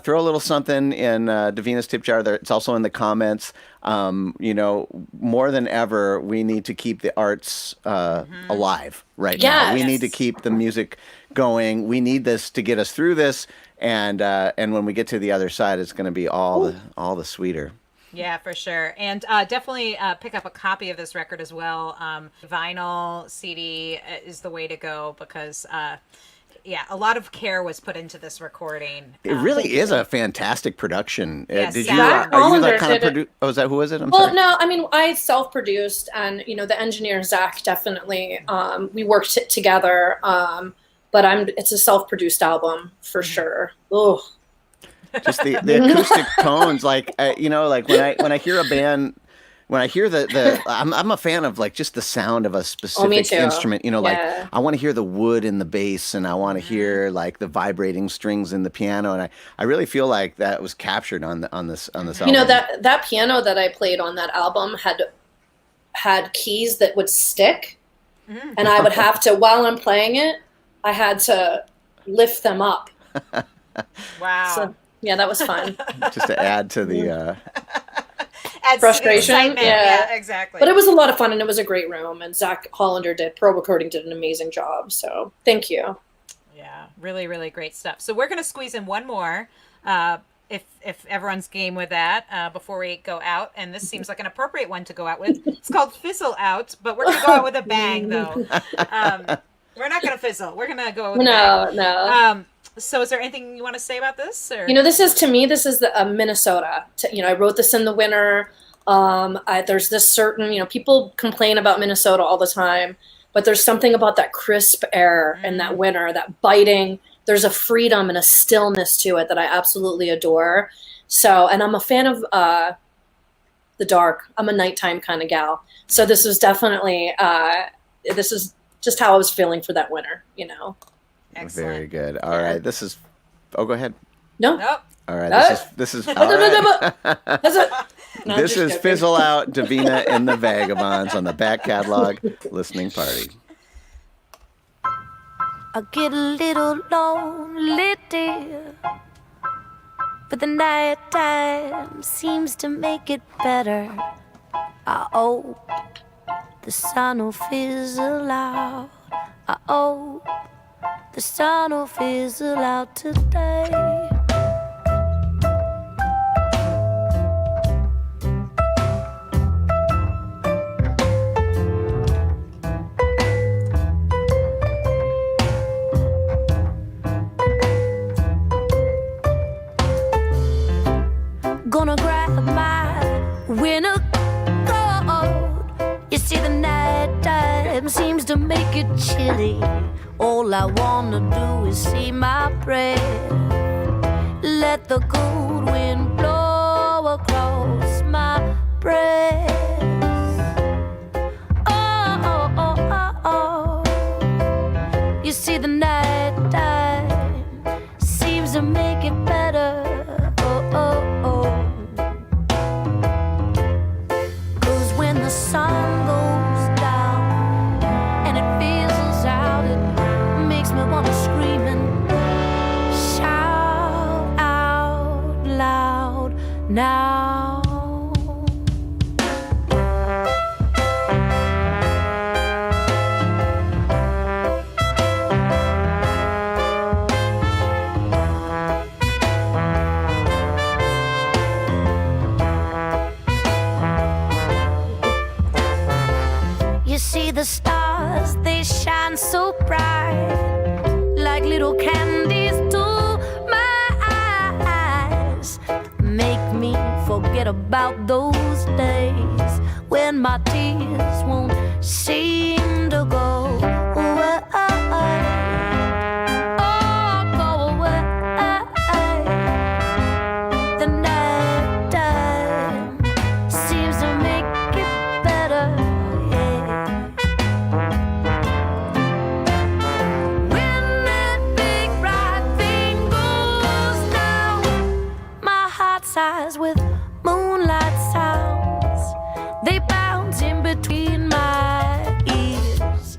throw a little something in Davina's tip jar. It's also in the comments. More than ever, we need to keep the arts alive right now. We Yes. need to keep the music going. We need this to get us through this, and when we get to the other side, it's going to be all the sweeter. Yeah, for sure. And definitely pick up a copy of this record as well. Vinyl, CD is the way to go because, yeah, a lot of care was put into this recording. It really is a fantastic production. Yeah, Did you? Zach Are you Hollander like kind of did it. produce? Oh, is that who was it? I'm Well, sorry. no, I mean, I self-produced, and the engineer Zach definitely. We worked it together, but it's a self-produced album for sure. Oh, Just the acoustic tones, like like when I hear a band, when I hear I'm a fan of like just the sound of a specific too. instrument. Like Yeah. I want to hear the wood in the bass, and I want to hear like the vibrating strings in the piano, and I really feel like that was captured on this album. that piano that I played on that album had keys that would stick, and I would have to, while I'm playing it, I had to lift them up. Wow. So yeah, that was fun. Just to add to the. Adds to the frustration, excitement. yeah. Exactly. But it was a lot of fun, and it was a great room. And Zach Hollander Pro Recording did an amazing job. So thank you. Yeah, really, really great stuff. So we're going to squeeze in one more, if everyone's game with that, before we go out. And this seems like an appropriate one to go out with. It's called Fizzle Out, but we're going to go out with a bang, though. We're not going to fizzle. We're going to go with a bang. No. So is there anything you want to say about this? Or? This is the Minnesota. I wrote this in the winter. There's this certain, people complain about Minnesota all the time, but there's something about that crisp air in that winter, that biting. There's a freedom and a stillness to it that I absolutely adore. So, and I'm a fan of the dark. I'm a nighttime kind of gal. So this was definitely, this is just how I was feeling for that winter, Excellent. Very good. All right, this is. Oh, go ahead. No. Nope. All right, No. this is. All right. That's it. No, I'm This just is joking. Fizzle Out, Davina and the Vagabonds on the Back Catalog Listening Party. I get a little lonely, dear, but the night time seems to make it better. I hope the sun will fizzle out. I hope the sun will fizzle out today. Gonna grab my winter coat. You see, the night time seems to make it chilly. All I wanna do is see my breath. Let the cold wind blow across my breast. Oh, oh, oh, oh, oh. You see, the night time seems to make it better. Oh, oh, oh. 'Cause when the sun goes down and it fizzles out, it makes me wanna scream and shout out loud now. You see the stars, they shine so bright, like little candies to my eyes. Make me forget about those days when my tears won't seem to go away. Oh, go away. The night time seems to make it better. When that big bright thing goes down, my heart sighs with moonlight sounds. They bounce in between my ears.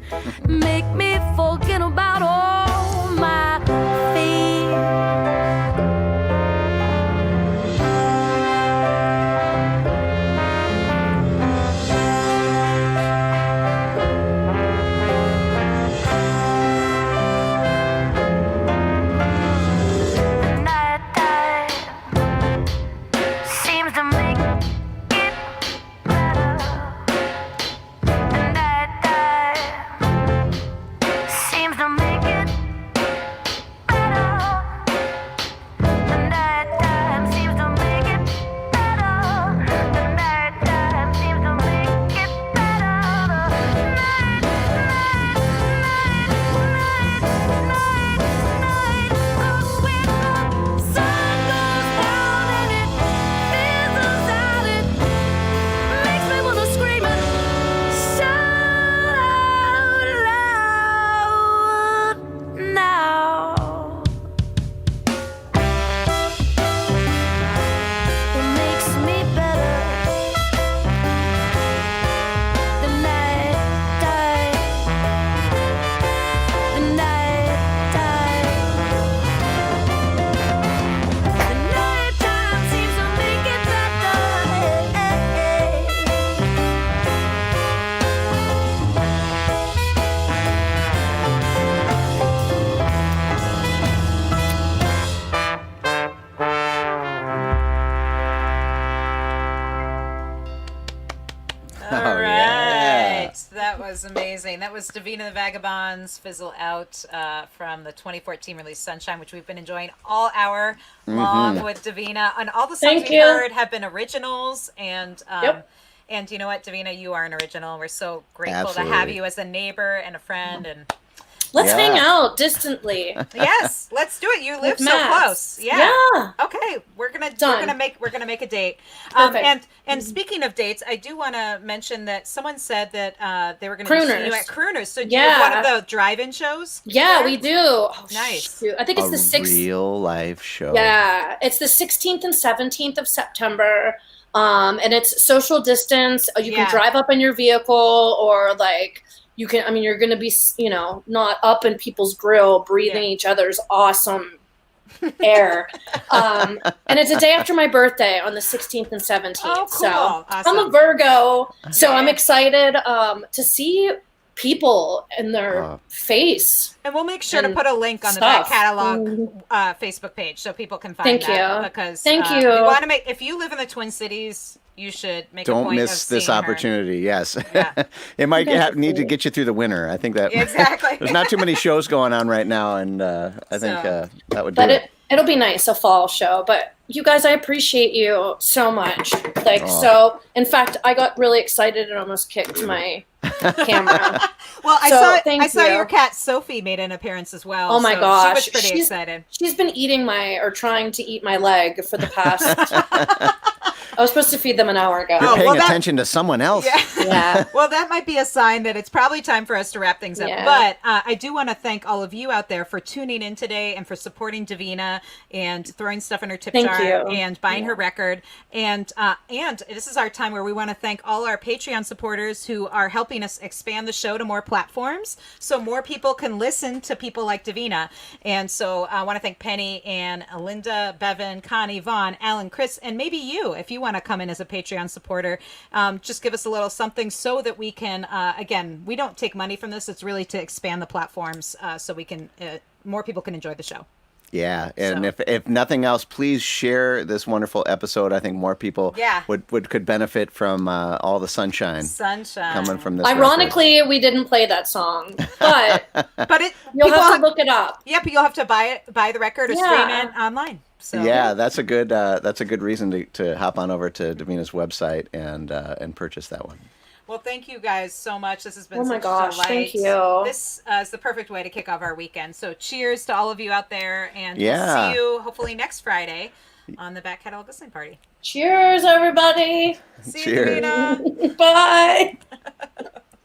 was amazing. That was Davina the Vagabonds, Fizzle Out, from the 2014 release Sunshine, which we've been enjoying all hour long with Davina. And all the songs Thank we you. heard have been originals. And Yep. and you know what, Davina, you are an original. We're so grateful to have Absolutely. you as a neighbor and a friend. And Let's Yeah. hang out distantly. yes, let's do it. You live With so Max. close. Yeah. Yeah. Okay, we're gonna Done. make a date. Perfect. And speaking of dates, I do want to mention that someone said that they were going to see you Crooners. at Crooners. So do you have one of Yeah. the drive-in shows? Yeah, there? we do. Oh, Nice. shoot. I think it's A the 6th. real life show. Yeah, it's the 16th and 17th of September. And it's social distance. You Yeah. can drive up in your vehicle, or like you can, I mean, you're going to be, not up in people's grill breathing Yeah. each other's awesome air. And it's a day after my birthday on the 16th and 17th. Oh, cool. So Awesome. I'm a Virgo, so I'm Yeah. excited to see people in their face. And we'll make sure to And put a link on the back stuff. catalog Facebook page so people can find Thank that. you. Because Thank we you. want to make, if you live in the Twin Cities, you should make a Don't point miss of this seeing her. opportunity. Yes, Yeah. it might Definitely. need to get you through the winter. I think that Exactly. there's not too many shows going on right now, and I think So- that would do But it. it'll be nice, a fall show. But you guys, I appreciate you so much. Like, Oh. so, in fact, I got really excited and almost kicked my camera. Well, I So, saw thank saw you. your cat Sophie made an appearance as well. Oh my so gosh. she was pretty She's- excited. She's been eating trying to eat my leg for the past. I was supposed to feed them an hour ago. You're Oh, paying well, that- attention to someone else. Yeah. Yeah. Well, that might be a sign that it's probably time for us to wrap things up. Yeah. But I do want to thank all of you out there for tuning in today and for supporting Davina and throwing stuff in her tip Thank jar you. and buying her record. And this is our time where we want to thank all our Patreon supporters who are helping us expand the show to more platforms so more people can listen to people like Davina. And so I want to thank Penny and Linda, Bevan, Connie, Vaughn, Alan, Chris, and maybe you if you want to come in as a Patreon supporter. Just give us a little something so that we can, again, we don't take money from this. It's really to expand the platforms so we can, more people can enjoy the show. Yeah, and So- if nothing else, please share this wonderful episode. I think more people Yeah. could benefit from all the sunshine Sunshine. coming from this. Ironically, we didn't play that song, but But you'll people have to look it up. yeah, but you'll have to buy the record or stream Yeah. it online. So Yeah, that's a good reason to hop on over to Davina's website and purchase that one. Well, thank you guys so much. This has been Oh my such gosh, a delight. thank you. This is the perfect way to kick off our weekend. So cheers to all of you out there, and we'll Yeah. see you hopefully next Friday on the Back Catalog Listening Party. Cheers, everybody. See Cheers. you, Davina. Bye.